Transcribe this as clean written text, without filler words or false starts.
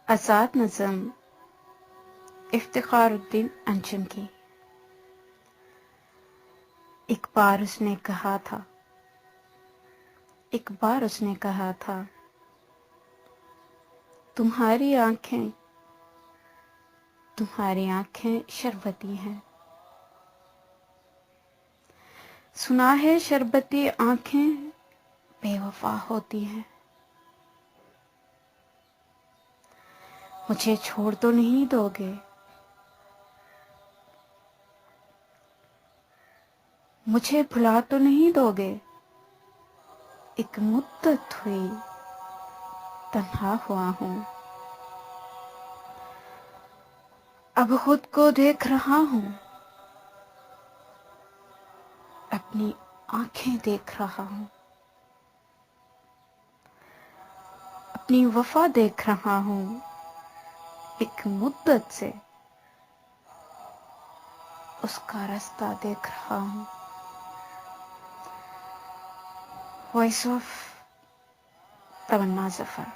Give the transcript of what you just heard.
आजाद नज़म इफ्तिखारुद्दीन अंजुम की। एक बार उसने कहा था, तुम्हारी आंखें शरबती हैं। सुना है शरबती आंखें बेवफा होती हैं। मुझे छोड़ तो नहीं दोगे, मुझे भुला तो नहीं दोगे। एक मुद्दत हुई तन्हा हुआ हूँ, अब खुद को देख रहा हूँ, अपनी आंखें देख रहा हूँ, अपनी वफा देख रहा हूँ। एक मुद्दत से उसका रास्ता देख रहा हूँ। Voice of Tamanna Zafar.